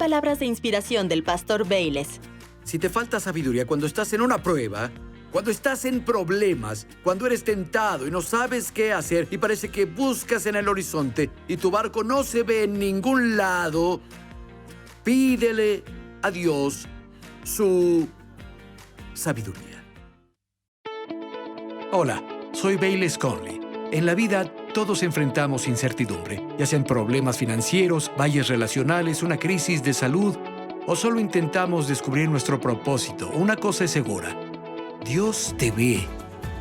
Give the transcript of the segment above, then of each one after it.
palabras de inspiración del pastor Bayless. Si te falta sabiduría cuando estás en una prueba, cuando estás en problemas, cuando eres tentado y no sabes qué hacer y parece que buscas en el horizonte y tu barco no se ve en ningún lado, pídele a Dios su sabiduría. Hola, soy Bayless Conley. En la vida todos enfrentamos incertidumbre, ya sean problemas financieros, valles relacionales, una crisis de salud, o solo intentamos descubrir nuestro propósito. Una cosa es segura: Dios te ve,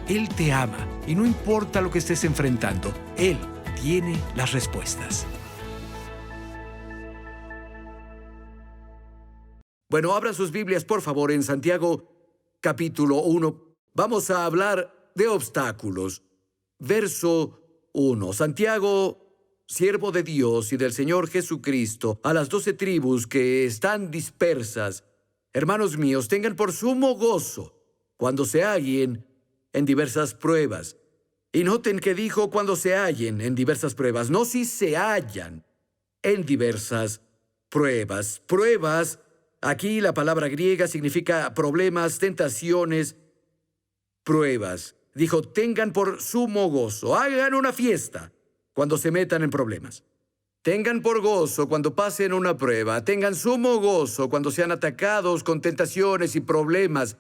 Él te ama, y no importa lo que estés enfrentando, Él tiene las respuestas. Bueno, abran sus Biblias, por favor, en Santiago, capítulo 1. Vamos a hablar de obstáculos. Verso 1. Santiago, siervo de Dios y del Señor Jesucristo, a las 12 tribus que están dispersas. Hermanos míos, tengan por sumo gozo cuando se hallen en diversas pruebas. Y noten que dijo cuando se hallen en diversas pruebas, no si se hallan en diversas pruebas. Pruebas, aquí la palabra griega significa problemas, tentaciones, pruebas. Dijo, tengan por sumo gozo, hagan una fiesta cuando se metan en problemas. Tengan por gozo cuando pasen una prueba, tengan sumo gozo cuando sean atacados con tentaciones y problemas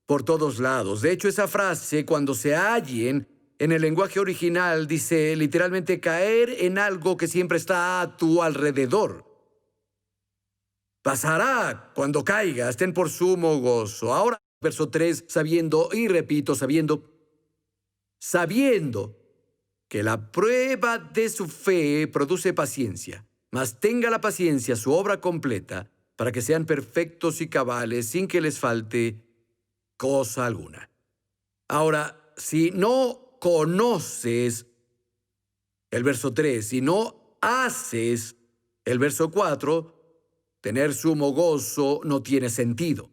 por todos lados. De hecho, esa frase, cuando se hallen, en el lenguaje original dice literalmente caer en algo que siempre está a tu alrededor. Pasará cuando caigas, ten por sumo gozo. Ahora, verso 3, sabiendo, y repito, sabiendo que la prueba de su fe produce paciencia, mas tenga la paciencia su obra completa, para que sean perfectos y cabales, sin que les falte cosa alguna. Ahora, si no conoces el verso 3, si no haces el verso 4, tener sumo gozo no tiene sentido.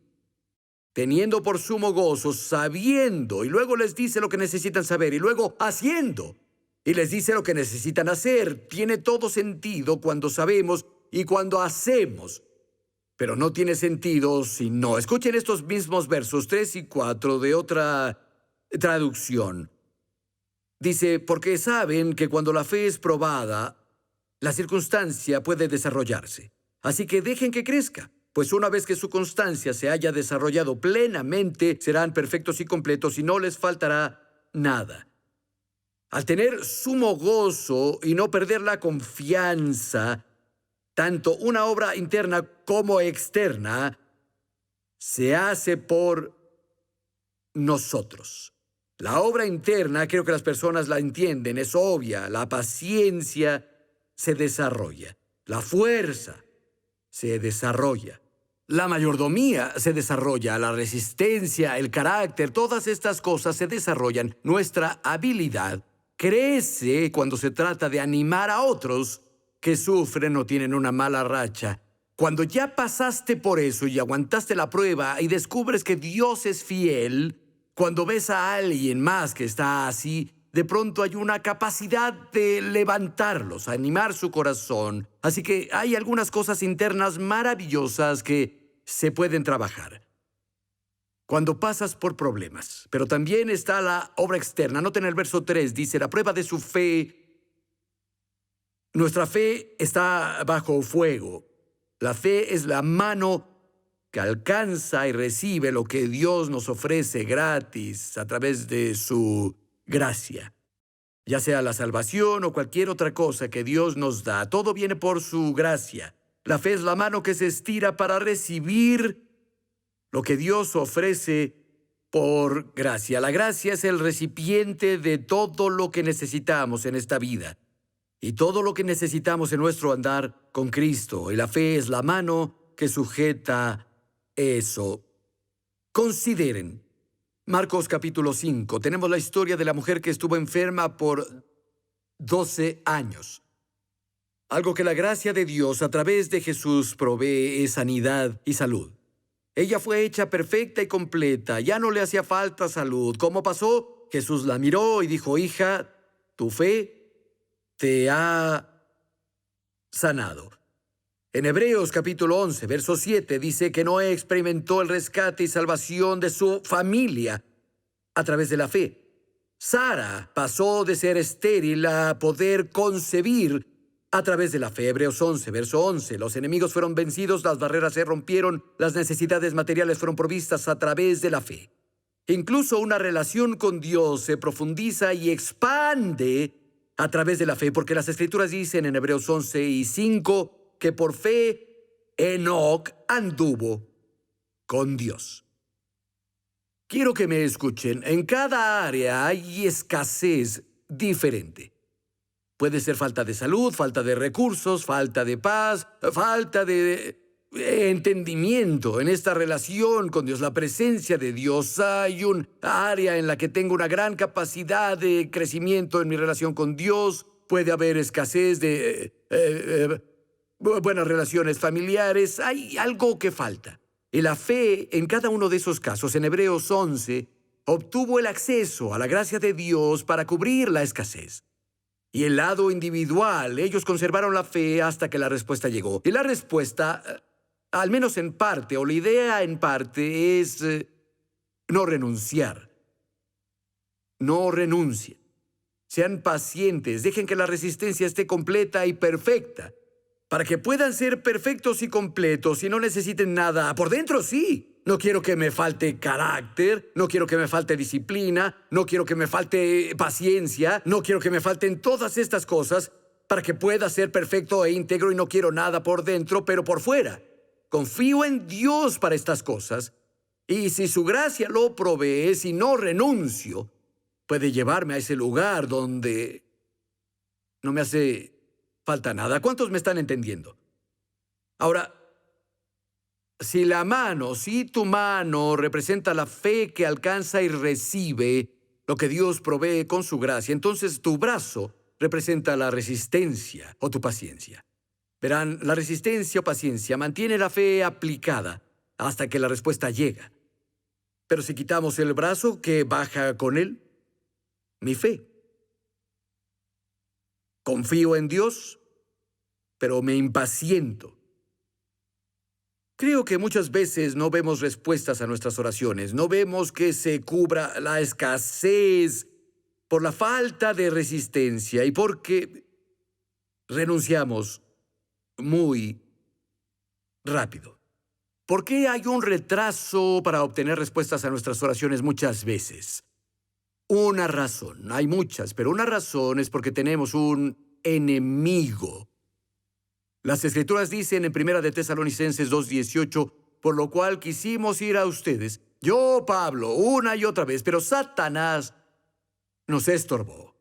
Teniendo por sumo gozo, sabiendo, y luego les dice lo que necesitan saber, y luego haciendo, y les dice lo que necesitan hacer. Tiene todo sentido cuando sabemos y cuando hacemos, pero no tiene sentido si no. Escuchen estos mismos versos 3 y 4 de otra traducción. Dice, porque saben que cuando la fe es probada, la circunstancia puede desarrollarse. Así que dejen que crezca. Pues una vez que su constancia se haya desarrollado plenamente, serán perfectos y completos y no les faltará nada. Al tener sumo gozo y no perder la confianza, tanto una obra interna como externa se hace por nosotros. La obra interna, creo que las personas la entienden, es obvia. La paciencia se desarrolla. La fuerza se desarrolla. La mayordomía se desarrolla, la resistencia, el carácter, todas estas cosas se desarrollan. Nuestra habilidad crece cuando se trata de animar a otros que sufren o tienen una mala racha. Cuando ya pasaste por eso y aguantaste la prueba y descubres que Dios es fiel, cuando ves a alguien más que está así, de pronto hay una capacidad de levantarlos, animar su corazón. Así que hay algunas cosas internas maravillosas que se pueden trabajar cuando pasas por problemas. Pero también está la obra externa. Noten el verso 3, dice, la prueba de su fe. Nuestra fe está bajo fuego. La fe es la mano que alcanza y recibe lo que Dios nos ofrece gratis a través de su gracia, ya sea la salvación o cualquier otra cosa que Dios nos da. Todo viene por su gracia. La fe es la mano que se estira para recibir lo que Dios ofrece por gracia. La gracia es el recipiente de todo lo que necesitamos en esta vida y todo lo que necesitamos en nuestro andar con Cristo. Y la fe es la mano que sujeta eso. Consideren Marcos capítulo 5. Tenemos la historia de la mujer que estuvo enferma por 12 años. Algo que la gracia de Dios a través de Jesús provee es sanidad y salud. Ella fue hecha perfecta y completa. Ya no le hacía falta salud. ¿Cómo pasó? Jesús la miró y dijo, hija, tu fe te ha sanado. En Hebreos capítulo 11, verso 7, dice que Noé experimentó el rescate y salvación de su familia a través de la fe. Sara pasó de ser estéril a poder concebir a través de la fe. Hebreos 11, verso 11. Los enemigos fueron vencidos, las barreras se rompieron, las necesidades materiales fueron provistas a través de la fe. Incluso una relación con Dios se profundiza y expande a través de la fe, porque las Escrituras dicen en Hebreos 11 y 5 que por fe Enoc anduvo con Dios. Quiero que me escuchen. En cada área hay escasez diferente. Puede ser falta de salud, falta de recursos, falta de paz, falta de entendimiento en esta relación con Dios, la presencia de Dios. Hay un área en la que tengo una gran capacidad de crecimiento en mi relación con Dios. Puede haber escasez de buenas relaciones familiares. Hay algo que falta. Y la fe, en cada uno de esos casos, en Hebreos 11, obtuvo el acceso a la gracia de Dios para cubrir la escasez. Y el lado individual, ellos conservaron la fe hasta que la respuesta llegó. Y la respuesta, al menos en parte, o la idea en parte, es no renunciar. No renuncien. Sean pacientes, dejen que la resistencia esté completa y perfecta, para que puedan ser perfectos y completos y no necesiten nada. Por dentro sí. No quiero que me falte carácter, no quiero que me falte disciplina, no quiero que me falte paciencia, no quiero que me falten todas estas cosas para que pueda ser perfecto e íntegro, y no quiero nada por dentro, pero por fuera. Confío en Dios para estas cosas, y si su gracia lo provee, si no renuncio, puede llevarme a ese lugar donde no me hace falta nada. ¿Cuántos me están entendiendo? Ahora, si tu mano representa la fe que alcanza y recibe lo que Dios provee con su gracia, entonces tu brazo representa la resistencia o tu paciencia. Verán, la resistencia o paciencia mantiene la fe aplicada hasta que la respuesta llega. Pero si quitamos el brazo, ¿qué baja con él? Mi fe. Confío en Dios, pero me impaciento. Creo que muchas veces no vemos respuestas a nuestras oraciones. No vemos que se cubra la escasez por la falta de resistencia y porque renunciamos muy rápido. ¿Por qué hay un retraso para obtener respuestas a nuestras oraciones muchas veces? Una razón, hay muchas, pero una razón es porque tenemos un enemigo. Las Escrituras dicen en 1 de Tesalonicenses 2:18, por lo cual quisimos ir a ustedes, yo, Pablo, una y otra vez, pero Satanás nos estorbó.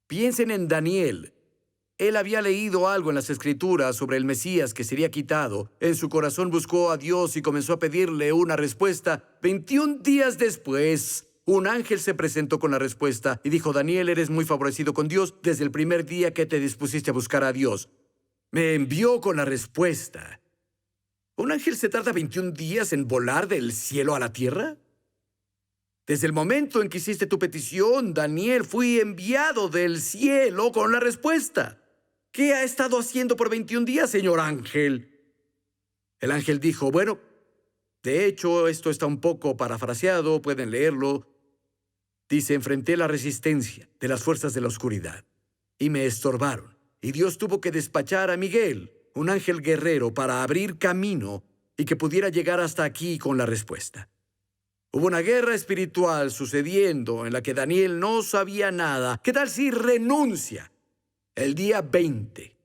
Piensen en Daniel. Él había leído algo en las Escrituras sobre el Mesías que sería quitado. En su corazón buscó a Dios y comenzó a pedirle una respuesta. 21 días después, un ángel se presentó con la respuesta y dijo: Daniel, eres muy favorecido con Dios desde el primer día que te dispusiste a buscar a Dios. Me envió con la respuesta. ¿Un ángel se tarda 21 días en volar del cielo a la tierra? Desde el momento en que hiciste tu petición, Daniel, fui enviado del cielo con la respuesta. ¿Qué ha estado haciendo por 21 días, señor ángel? El ángel dijo: bueno, de hecho, esto está un poco parafraseado, pueden leerlo. Dice: enfrenté la resistencia de las fuerzas de la oscuridad y me estorbaron. Y Dios tuvo que despachar a Miguel, un ángel guerrero, para abrir camino y que pudiera llegar hasta aquí con la respuesta. Hubo una guerra espiritual sucediendo en la que Daniel no sabía nada. ¿Qué tal si renuncia el día 20?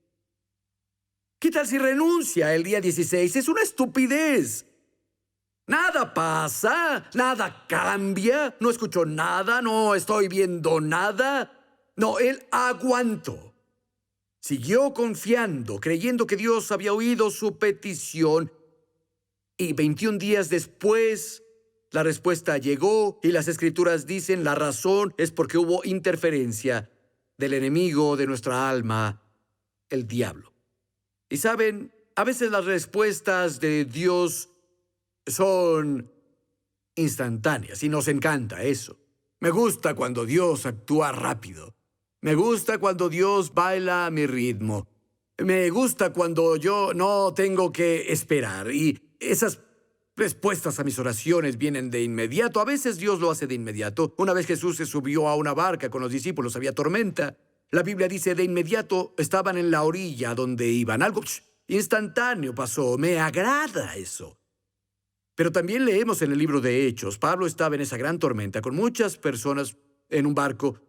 ¿Qué tal si renuncia el día 16? Es una estupidez. Nada pasa, nada cambia, no escucho nada, no estoy viendo nada. No, él aguantó. Siguió confiando, creyendo que Dios había oído su petición. Y 21 días después, la respuesta llegó, y las Escrituras dicen la razón es porque hubo interferencia del enemigo de nuestra alma, el diablo. Y saben, a veces las respuestas de Dios son instantáneas y nos encanta eso. Me gusta cuando Dios actúa rápido. Me gusta cuando Dios baila a mi ritmo. Me gusta cuando yo no tengo que esperar y esas respuestas a mis oraciones vienen de inmediato. A veces Dios lo hace de inmediato. Una vez Jesús se subió a una barca con los discípulos, había tormenta. La Biblia dice de inmediato estaban en la orilla donde iban. Algo instantáneo pasó. Me agrada eso. Pero también leemos en el libro de Hechos, Pablo estaba en esa gran tormenta con muchas personas en un barco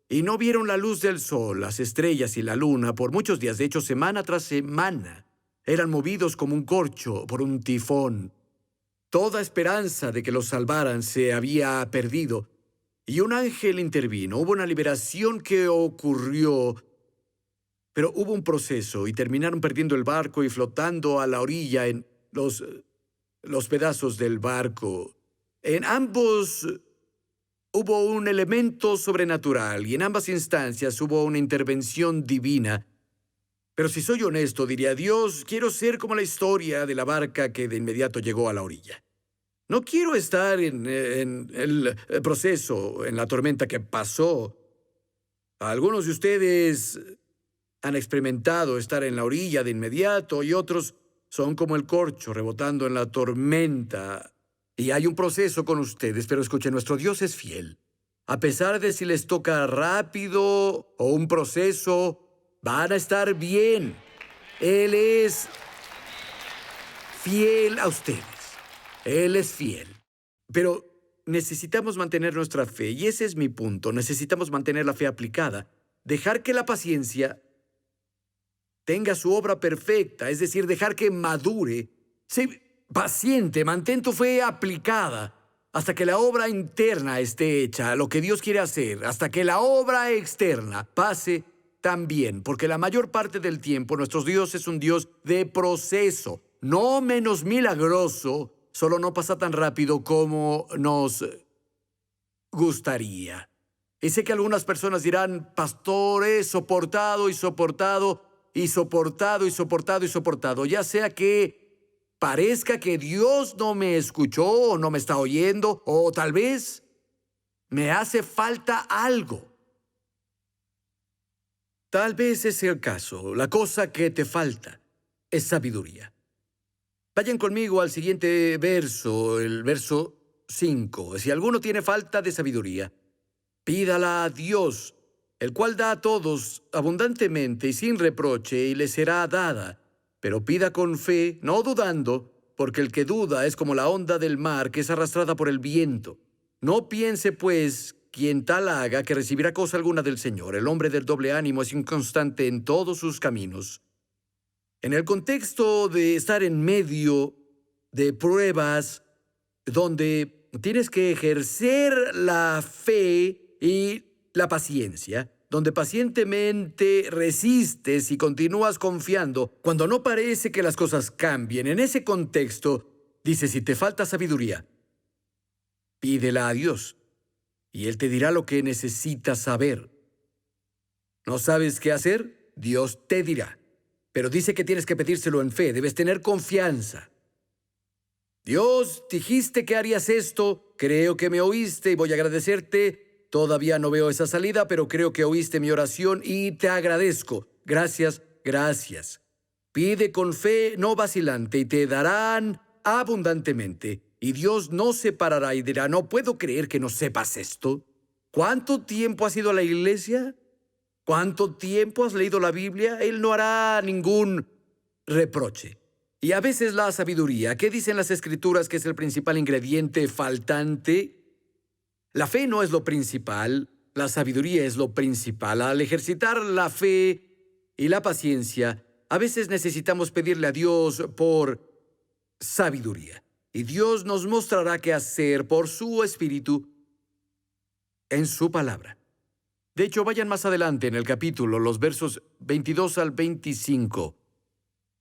y no vieron la luz del sol, las estrellas y la luna por muchos días. De hecho, semana tras semana, eran movidos como un corcho por un tifón. Toda esperanza de que los salvaran se había perdido. Y un ángel intervino. Hubo una liberación que ocurrió, pero hubo un proceso y terminaron perdiendo el barco y flotando a la orilla en los pedazos del barco. En ambos hubo un elemento sobrenatural y en ambas instancias hubo una intervención divina. Pero si soy honesto, diría, Dios, quiero ser como la historia de la barca que de inmediato llegó a la orilla. No quiero estar en el proceso, en la tormenta que pasó. Algunos de ustedes han experimentado estar en la orilla de inmediato y otros son como el corcho rebotando en la tormenta. Y hay un proceso con ustedes, pero escuchen, nuestro Dios es fiel. A pesar de si les toca rápido o un proceso, van a estar bien. Él es fiel a ustedes. Él es fiel. Pero necesitamos mantener nuestra fe, y ese es mi punto. Necesitamos mantener la fe aplicada. Dejar que la paciencia tenga su obra perfecta, es decir, dejar que madure. Sé paciente, mantén tu fe aplicada hasta que la obra interna esté hecha, lo que Dios quiere hacer, hasta que la obra externa pase también, porque la mayor parte del tiempo nuestro Dios es un Dios de proceso, no menos milagroso, solo no pasa tan rápido como nos gustaría. Y sé que algunas personas dirán, pastor, he soportado y soportado y soportado y soportado y soportado, ya sea que parezca que Dios no me escuchó o no me está oyendo, o tal vez me hace falta algo. Tal vez ese es el caso. La cosa que te falta es sabiduría. Vayan conmigo al siguiente verso, el verso 5. Si alguno tiene falta de sabiduría, pídala a Dios, el cual da a todos abundantemente y sin reproche, y le será dada. Pero pida con fe, no dudando, porque el que duda es como la onda del mar que es arrastrada por el viento. No piense, pues, quien tal haga que recibirá cosa alguna del Señor. El hombre del doble ánimo es inconstante en todos sus caminos. En el contexto de estar en medio de pruebas, donde tienes que ejercer la fe y la paciencia, donde pacientemente resistes y continúas confiando, cuando no parece que las cosas cambien, en ese contexto, dice, si te falta sabiduría, pídela a Dios, y Él te dirá lo que necesitas saber. ¿No sabes qué hacer? Dios te dirá. Pero dice que tienes que pedírselo en fe, debes tener confianza. Dios, dijiste que harías esto, creo que me oíste y voy a agradecerte. Todavía no veo esa salida, pero creo que oíste mi oración y te agradezco. Gracias, gracias. Pide con fe, no vacilante, y te darán abundantemente. Y Dios no se parará y dirá, no puedo creer que no sepas esto. ¿Cuánto tiempo has ido a la iglesia? ¿Cuánto tiempo has leído la Biblia? Él no hará ningún reproche. Y a veces la sabiduría, ¿qué dicen las Escrituras que es el principal ingrediente faltante? La fe no es lo principal, la sabiduría es lo principal. Al ejercitar la fe y la paciencia, a veces necesitamos pedirle a Dios por sabiduría. Y Dios nos mostrará qué hacer por su Espíritu en su palabra. De hecho, vayan más adelante en el capítulo, los versos 22 al 25.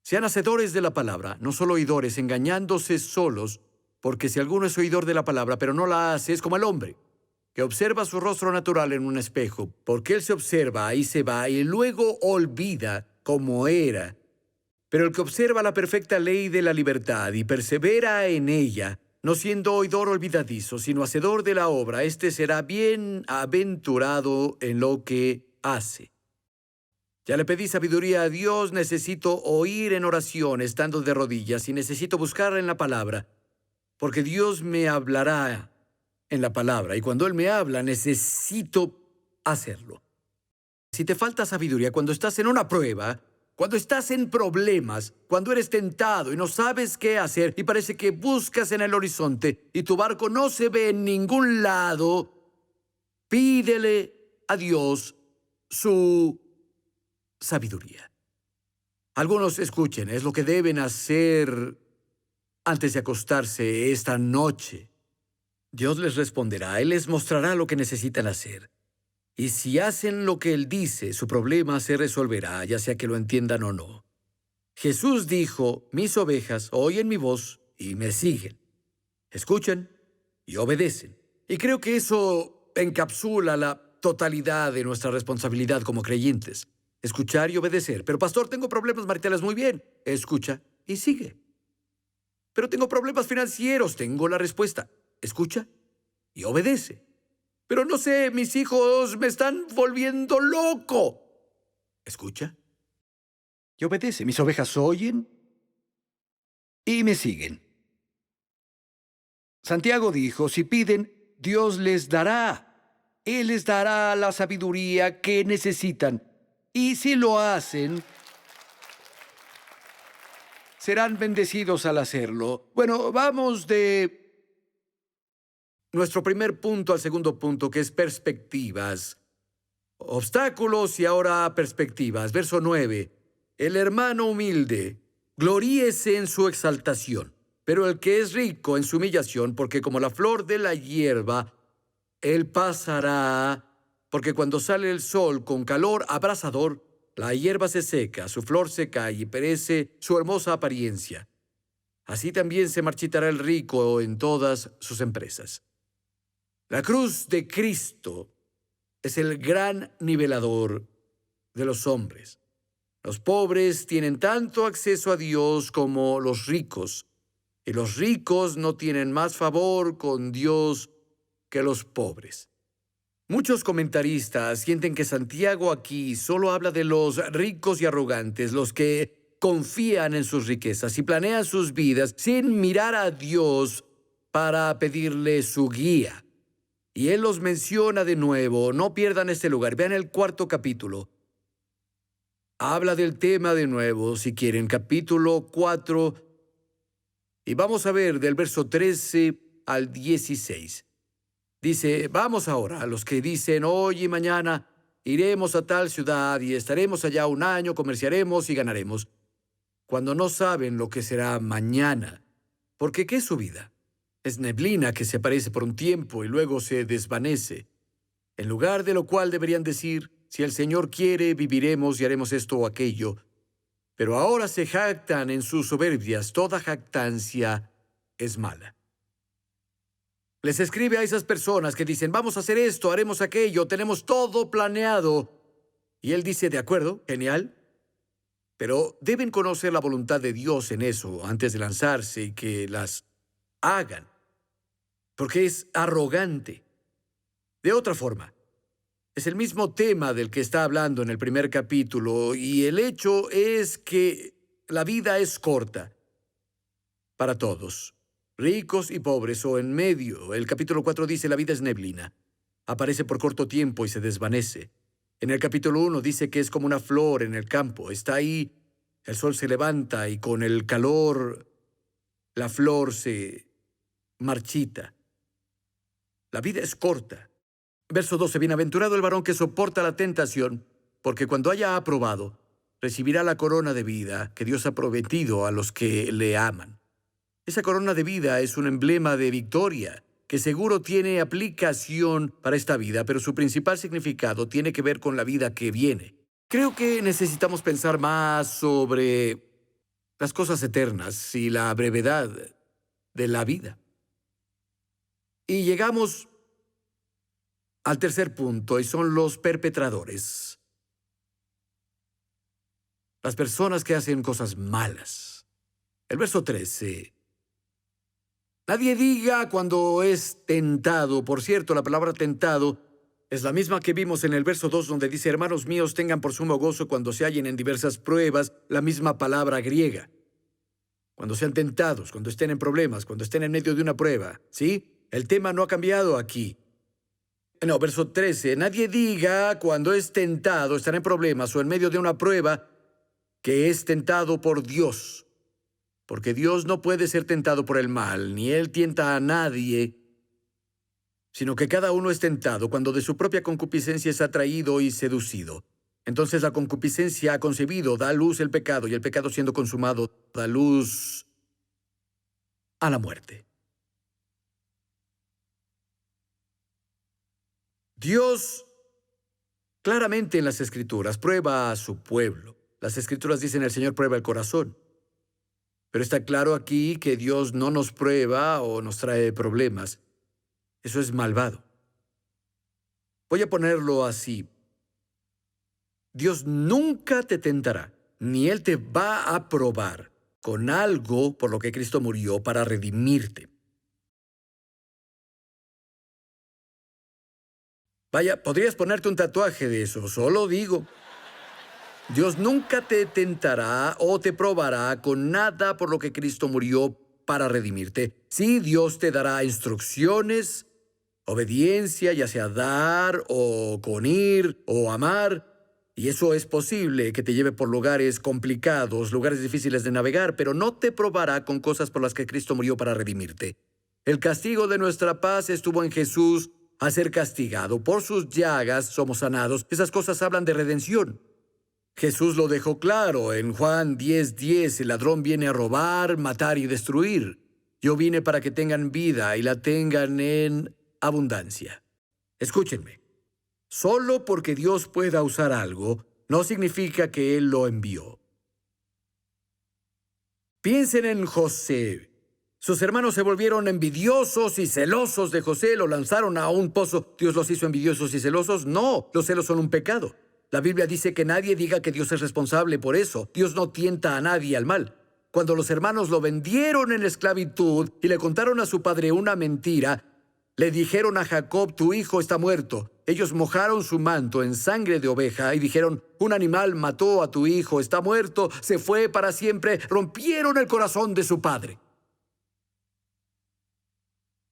Sean hacedores de la palabra, no solo oidores, engañándose solos, porque si alguno es oidor de la palabra, pero no la hace, es como el hombre que observa su rostro natural en un espejo, porque él se observa y se va y luego olvida cómo era. Pero el que observa la perfecta ley de la libertad y persevera en ella, no siendo oidor olvidadizo, sino hacedor de la obra, éste será bienaventurado en lo que hace. Ya le pedí sabiduría a Dios, necesito oír en oración estando de rodillas y necesito buscarla en la palabra, porque Dios me hablará en la palabra y cuando Él me habla necesito hacerlo. Si te falta sabiduría cuando estás en una prueba, cuando estás en problemas, cuando eres tentado y no sabes qué hacer y parece que buscas en el horizonte y tu barco no se ve en ningún lado, pídele a Dios su sabiduría. Algunos escuchen, es lo que deben hacer antes de acostarse esta noche. Dios les responderá, Él les mostrará lo que necesitan hacer. Y si hacen lo que Él dice, su problema se resolverá, ya sea que lo entiendan o no. Jesús dijo, mis ovejas oyen mi voz y me siguen. Escuchan y obedecen. Y creo que eso encapsula la totalidad de nuestra responsabilidad como creyentes. Escuchar y obedecer. Pero pastor, tengo problemas maritales. Muy bien. Escucha y sigue. Pero tengo problemas financieros. Tengo la respuesta. Escucha y obedece. Pero no sé, mis hijos me están volviendo loco. Escucha y obedece. Mis ovejas oyen y me siguen. Santiago dijo, si piden, Dios les dará. Él les dará la sabiduría que necesitan. Y si lo hacen, serán bendecidos al hacerlo. Bueno, vamos de nuestro primer punto al segundo punto, que es perspectivas. Obstáculos y ahora perspectivas. Verso 9. El hermano humilde, gloríese en su exaltación, pero el que es rico en su humillación, porque como la flor de la hierba, él pasará, porque cuando sale el sol con calor abrasador, la hierba se seca, su flor se cae y perece su hermosa apariencia. Así también se marchitará el rico en todas sus empresas. La cruz de Cristo es el gran nivelador de los hombres. Los pobres tienen tanto acceso a Dios como los ricos, y los ricos no tienen más favor con Dios que los pobres. Muchos comentaristas sienten que Santiago aquí solo habla de los ricos y arrogantes, los que confían en sus riquezas y planean sus vidas sin mirar a Dios para pedirle su guía. Y Él los menciona de nuevo, no pierdan este lugar. Vean el 4º capítulo. Habla del tema de nuevo, si quieren, capítulo 4. Y vamos a ver del verso 13 al 16. Dice, vamos ahora a los que dicen, hoy y mañana iremos a tal ciudad y estaremos allá un año, comerciaremos y ganaremos, cuando no saben lo que será mañana. Porque ¿qué es su vida? Es neblina que se aparece por un tiempo y luego se desvanece. En lugar de lo cual deberían decir, si el Señor quiere, viviremos y haremos esto o aquello. Pero ahora se jactan en sus soberbias. Toda jactancia es mala. Les escribe a esas personas que dicen, vamos a hacer esto, haremos aquello, tenemos todo planeado. Y él dice, de acuerdo, genial. Pero deben conocer la voluntad de Dios en eso antes de lanzarse y que las hagan. Porque es arrogante. De otra forma, es el mismo tema del que está hablando en el primer capítulo, y el hecho es que la vida es corta para todos, ricos y pobres o en medio. El capítulo 4 dice, la vida es neblina, aparece por corto tiempo y se desvanece. En el capítulo 1 dice que es como una flor en el campo, está ahí, el sol se levanta y con el calor la flor se marchita. La vida es corta. Verso 12. Bienaventurado el varón que soporta la tentación, porque cuando haya aprobado, recibirá la corona de vida que Dios ha prometido a los que le aman. Esa corona de vida es un emblema de victoria, que seguro tiene aplicación para esta vida, pero su principal significado tiene que ver con la vida que viene. Creo que necesitamos pensar más sobre las cosas eternas y la brevedad de la vida. Y llegamos al tercer punto, y son los perpetradores. Las personas que hacen cosas malas. El verso 13. Nadie diga cuando es tentado. Por cierto, la palabra tentado Es la misma que vimos en el verso 2 donde dice, hermanos míos, tengan por sumo gozo cuando se hallen en diversas pruebas, la misma palabra griega. Cuando sean tentados, cuando estén en problemas, cuando estén en medio de una prueba, ¿sí? El tema no ha cambiado aquí. No, verso 13, nadie diga cuando es tentado, estará en problemas o en medio de una prueba, que es tentado por Dios. Porque Dios no puede ser tentado por el mal, ni Él tienta a nadie, sino que cada uno es tentado cuando de su propia concupiscencia es atraído y seducido. Entonces la concupiscencia ha concebido, da a luz el pecado, y el pecado siendo consumado da luz a la muerte. Dios claramente en las Escrituras prueba a su pueblo. Las Escrituras dicen el Señor prueba el corazón. Pero está claro aquí que Dios no nos prueba o nos trae problemas. Eso es malvado. Voy a ponerlo así. Dios nunca te tentará, ni Él te va a probar con algo por lo que Cristo murió para redimirte. Vaya, podrías ponerte un tatuaje de eso, solo digo. Dios nunca te tentará o te probará con nada por lo que Cristo murió para redimirte. Sí, Dios te dará instrucciones, obediencia, ya sea dar o con ir o amar. Y eso es posible que te lleve por lugares complicados, lugares difíciles de navegar, pero no te probará con cosas por las que Cristo murió para redimirte. El castigo de nuestra paz estuvo en Jesús a ser castigado. Por sus llagas somos sanados. Esas cosas hablan de redención. Jesús lo dejó claro en Juan 10:10, el ladrón viene a robar, matar y destruir. Yo vine para que tengan vida y la tengan en abundancia. Escúchenme. Solo porque Dios pueda usar algo, no significa que Él lo envió. Piensen en José. Sus hermanos se volvieron envidiosos y celosos de José, lo lanzaron a un pozo. ¿Dios los hizo envidiosos y celosos? No, los celos son un pecado. La Biblia dice que nadie diga que Dios es responsable por eso. Dios no tienta a nadie al mal. Cuando los hermanos lo vendieron en esclavitud y le contaron a su padre una mentira, le dijeron a Jacob, tu hijo está muerto. Ellos mojaron su manto en sangre de oveja y dijeron, un animal mató a tu hijo, está muerto, se fue para siempre. Rompieron el corazón de su padre.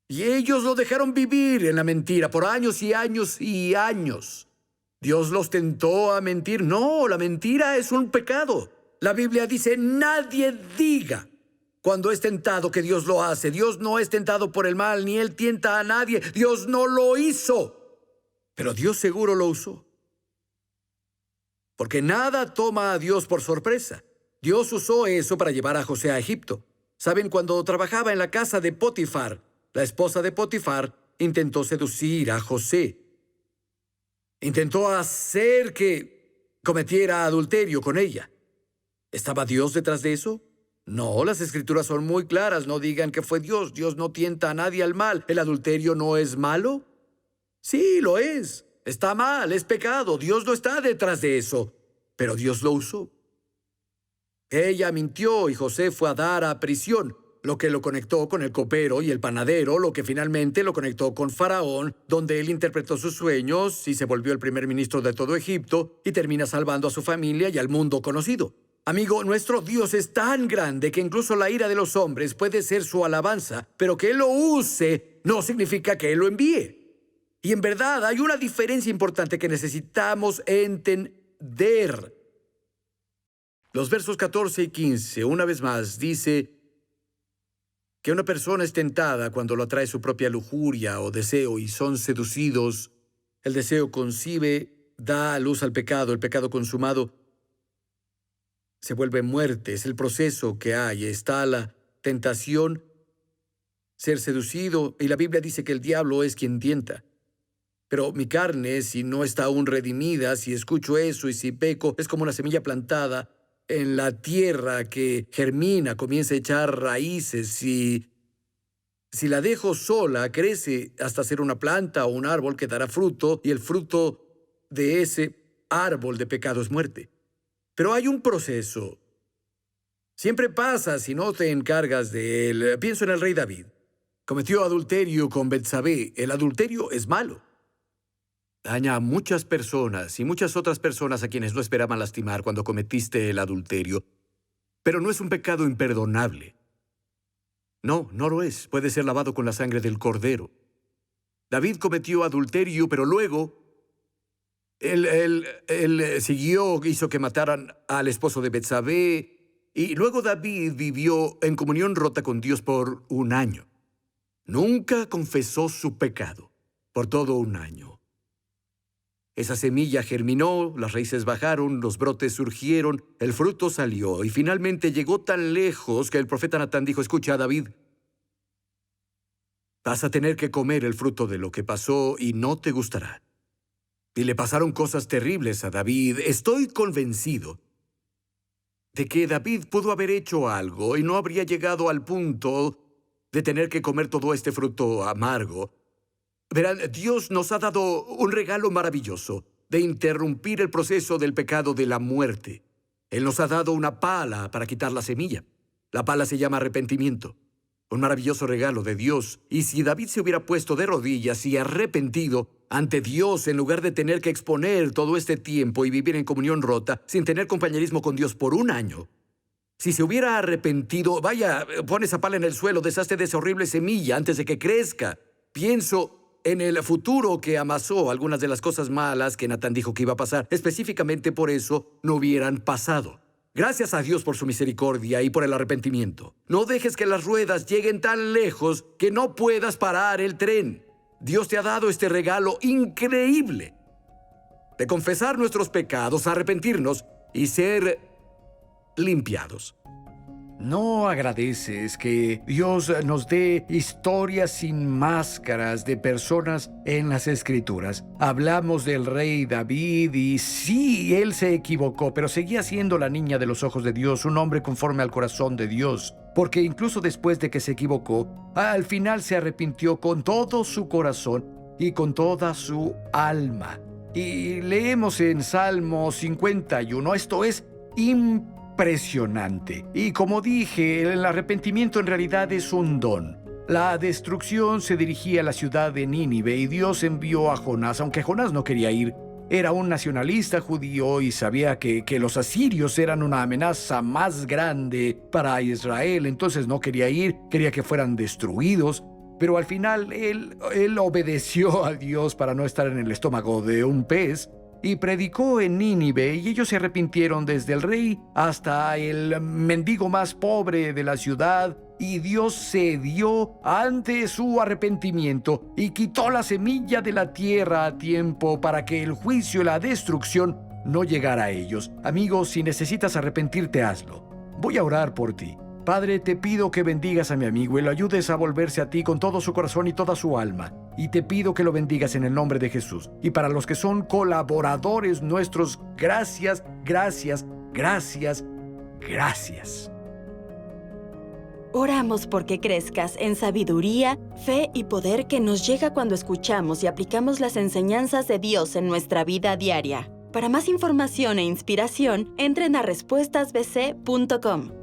Y ellos lo dejaron vivir en la mentira por años y años y años. ¿Dios los tentó a mentir? No, la mentira es un pecado. La Biblia dice, nadie diga cuando es tentado que Dios lo hace. Dios no es tentado por el mal, ni Él tienta a nadie. Dios no lo hizo. Pero Dios seguro lo usó. Porque nada toma a Dios por sorpresa. Dios usó eso para llevar a José a Egipto. ¿Saben? Cuando trabajaba en la casa de Potifar, la esposa de Potifar intentó seducir a José. Intentó hacer que cometiera adulterio con ella. ¿Estaba Dios detrás de eso? No, las Escrituras son muy claras. No digan que fue Dios. Dios no tienta a nadie al mal. ¿El adulterio no es malo? Sí, lo es. Está mal, es pecado. Dios no está detrás de eso. Pero Dios lo usó. Ella mintió y José fue a dar a prisión, lo que lo conectó con el copero y el panadero, lo que finalmente lo conectó con Faraón, donde él interpretó sus sueños y se volvió el primer ministro de todo Egipto y termina salvando a su familia y al mundo conocido. Amigo, nuestro Dios es tan grande que incluso la ira de los hombres puede ser su alabanza, pero que Él lo use no significa que Él lo envíe. Y en verdad hay una diferencia importante que necesitamos entender. Los versos 14 y 15, una vez más, dice que una persona es tentada cuando lo atrae su propia lujuria o deseo y son seducidos. El deseo concibe, da a luz al pecado, el pecado consumado se vuelve muerte. Es el proceso que hay. Está la tentación, ser seducido, y la Biblia dice que el diablo es quien tienta. Pero mi carne, si no está aún redimida, si escucho eso y si peco, es como una semilla plantada en la tierra que germina, comienza a echar raíces. Si la dejo sola, crece hasta ser una planta o un árbol que dará fruto, y el fruto de ese árbol de pecado es muerte. Pero hay un proceso. Siempre pasa si no te encargas de él. Pienso en el rey David. Cometió adulterio con Betsabé. El adulterio es malo. Daña a muchas personas y muchas otras personas a quienes no esperaban lastimar cuando cometiste el adulterio. Pero no es un pecado imperdonable. No, no lo es. Puede ser lavado con la sangre del Cordero. David cometió adulterio, pero luego él siguió, hizo que mataran al esposo de Betsabé, y luego David vivió en comunión rota con Dios por un año. Nunca confesó su pecado por todo un año. Esa semilla germinó, las raíces bajaron, los brotes surgieron, el fruto salió, y finalmente llegó tan lejos que el profeta Natán dijo: escucha, David, vas a tener que comer el fruto de lo que pasó y no te gustará. Y le pasaron cosas terribles a David. Estoy convencido de que David pudo haber hecho algo y no habría llegado al punto de tener que comer todo este fruto amargo. Verán, Dios nos ha dado un regalo maravilloso de interrumpir el proceso del pecado de la muerte. Él nos ha dado una pala para quitar la semilla. La pala se llama arrepentimiento. Un maravilloso regalo de Dios. Y si David se hubiera puesto de rodillas y arrepentido ante Dios en lugar de tener que exponer todo este tiempo y vivir en comunión rota, sin tener compañerismo con Dios por un año, si se hubiera arrepentido, vaya, pon esa pala en el suelo, deshazte de esa horrible semilla antes de que crezca. Pienso en el futuro que amasó algunas de las cosas malas que Natán dijo que iba a pasar. Específicamente por eso no hubieran pasado. Gracias a Dios por su misericordia y por el arrepentimiento. No dejes que las ruedas lleguen tan lejos que no puedas parar el tren. Dios te ha dado este regalo increíble de confesar nuestros pecados, arrepentirnos y ser limpiados. ¿No agradeces que Dios nos dé historias sin máscaras de personas en las Escrituras? Hablamos del rey David y sí, él se equivocó, pero seguía siendo la niña de los ojos de Dios, un hombre conforme al corazón de Dios. Porque incluso después de que se equivocó, al final se arrepintió con todo su corazón y con toda su alma. Y leemos en Salmo 51, esto es impresionante. Y como dije, el arrepentimiento en realidad es un don. La destrucción se dirigía a la ciudad de Nínive y Dios envió a Jonás, aunque Jonás no quería ir. Era un nacionalista judío y sabía que los asirios eran una amenaza más grande para Israel, entonces no quería ir, quería que fueran destruidos. Pero al final él obedeció a Dios para no estar en el estómago de un pez y predicó en Nínive, y ellos se arrepintieron desde el rey hasta el mendigo más pobre de la ciudad, y Dios cedió ante su arrepentimiento y quitó la semilla de la tierra a tiempo para que el juicio y la destrucción no llegara a ellos. Amigos, si necesitas arrepentirte, hazlo. Voy a orar por ti. Padre, te pido que bendigas a mi amigo y lo ayudes a volverse a ti con todo su corazón y toda su alma. Y te pido que lo bendigas en el nombre de Jesús. Y para los que son colaboradores nuestros, gracias, gracias, gracias, gracias. Oramos porque crezcas en sabiduría, fe y poder que nos llega cuando escuchamos y aplicamos las enseñanzas de Dios en nuestra vida diaria. Para más información e inspiración, entren a respuestasbc.com.